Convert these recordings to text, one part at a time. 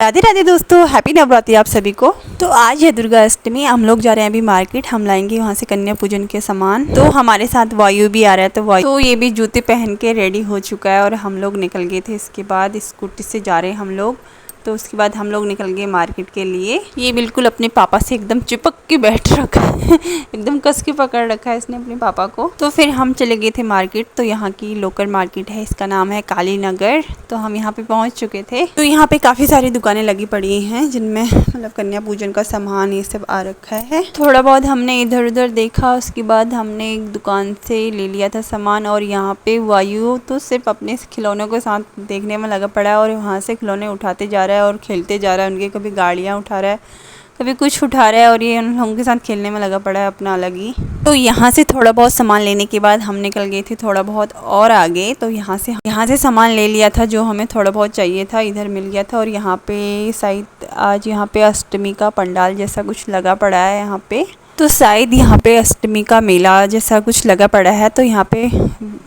राधे राधे दोस्तों, हैप्पी नवरात्रि आप सभी को। तो आज है दुर्गा अष्टमी। हम लोग जा रहे हैं अभी मार्केट। हम लाएंगे वहाँ से कन्या पूजन के सामान। तो हमारे साथ वायु भी आ रहा है, तो वायु तो ये भी जूते पहन के रेडी हो चुका है और हम लोग निकल गए थे। इसके बाद स्कूटी से जा रहे हैं हम लोग। तो उसके बाद हम लोग निकल गए मार्केट के लिए। ये बिल्कुल अपने पापा से एकदम चिपक के बैठ रखा है एकदम कस के पकड़ रखा है इसने अपने पापा को। तो फिर हम चले गए थे मार्केट। तो यहाँ की लोकल मार्केट है, इसका नाम है काली नगर। तो हम यहाँ पे पहुँच चुके थे। तो यहाँ पे काफ़ी सारी दुकानें लगी पड़ी हैं जिनमें मतलब कन्या पूजन का सामान ये सब आ रखा है। थोड़ा बहुत हमने इधर उधर देखा, उसके बाद हमने एक दुकान से ले लिया था सामान। और यहाँ पे वायु तो सिर्फ अपने खिलौनों के साथ देखने में लगा पड़ा है और वहाँ से खिलौने उठाते जा रहा है और खेलते जा रहा है। उनके कभी गाड़ियाँ उठा रहा है, कभी कुछ उठा रहा है और ये उन लोगों के साथ खेलने में लगा पड़ा है अपना अलग ही। तो यहाँ से थोड़ा बहुत सामान लेने के बाद हम निकल गए थे थोड़ा बहुत और आगे। तो यहाँ से सामान ले लिया था जो हमें थोड़ा बहुत चाहिए था, इधर मिल गया था। और यहाँ पे शायद आज यहाँ पे अष्टमी का पंडाल जैसा कुछ लगा पड़ा है यहाँ पे। तो शायद यहाँ पे अष्टमी का मेला जैसा कुछ लगा पड़ा है। तो यहाँ पे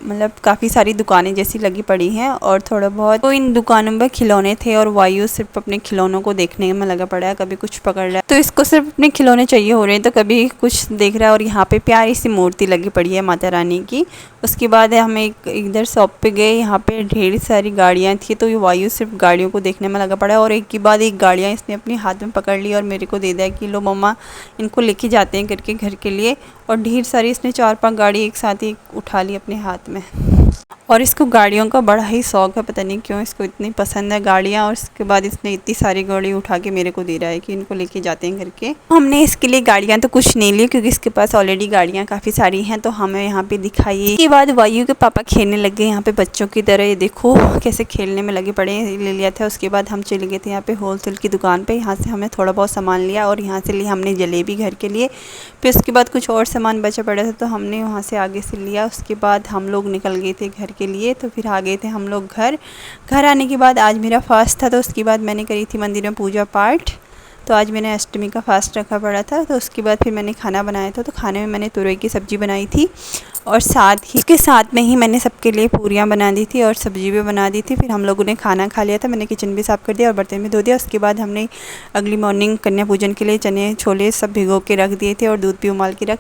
मतलब काफ़ी सारी दुकानें जैसी लगी पड़ी हैं और थोड़ा बहुत तो इन दुकानों में खिलौने थे और वायु सिर्फ अपने खिलौनों को देखने में लगा पड़ा है, कभी कुछ पकड़ रहा है तो इसको सिर्फ अपने खिलौने चाहिए हो रहे हैं, तो कभी कुछ देख रहा है। और यहाँ पे प्यारी सी मूर्ति लगी पड़ी है माता रानी की। उसके बाद हम एक इधर शॉप पे गए, यहाँ पे ढेर सारी गाड़ियाँ थी। तो ये वायु सिर्फ गाड़ियों को देखने में लगा पड़ा है और एक के बाद एक गाड़ियाँ इसने अपने हाथ में पकड़ ली और मेरे को दे दिया कि लो मम्मा इनको लेके जाते हैं करके घर के लिए। और ढेर सारी इसने 4-5 गाड़ी एक साथ ही उठा ली अपने हाथ में। और इसको गाड़ियों का बड़ा ही शौक़ है, पता नहीं क्यों इसको इतनी पसंद है गाड़ियाँ। और उसके बाद इसने इतनी सारी गाड़ी उठा के मेरे को दे रहा है कि इनको लेके जाते हैं करके। हमने इसके लिए गाड़ियाँ तो कुछ नहीं ली क्योंकि इसके पास ऑलरेडी गाड़ियाँ काफ़ी सारी हैं। तो हमें यहाँ पे दिखाई। इसके बाद वायु के पापा खेलने लग गए यहाँ पे बच्चों की तरह। ये देखो कैसे खेलने में लगे पड़े हैं, ले लिया था। उसके बाद हम चले गए थे यहाँ पे होलसेल की दुकान पर। यहाँ से हमें थोड़ा बहुत सामान लिया और यहाँ से लिया हमने जलेबी घर के लिए। फिर उसके बाद कुछ और सामान बचा पड़ा था तो हमने वहाँ से आगे से लिया। उसके बाद हम लोग निकल गए थे घर के लिए। तो फिर आ गए थे हम लोग घर आने के बाद आज मेरा फास्ट था। तो उसके बाद मैंने करी थी मंदिर में पूजा पाठ। तो आज मैंने अष्टमी का फास्ट रखा पड़ा था। तो उसके बाद फिर मैंने खाना बनाया था। तो खाने में मैंने तुरई की सब्ज़ी बनाई थी और साथ में ही मैंने सबके लिए पूरियाँ बना दी थी और सब्ज़ी भी बना दी थी। फिर हम लोगों ने खाना खा लिया था। मैंने किचन भी साफ़ कर दिया और बर्तन भी धो दिया। उसके बाद हमने अगली मॉर्निंग कन्या पूजन के लिए चने छोले सब भिगो के रख दिए थे और दूध भी उबाल के रख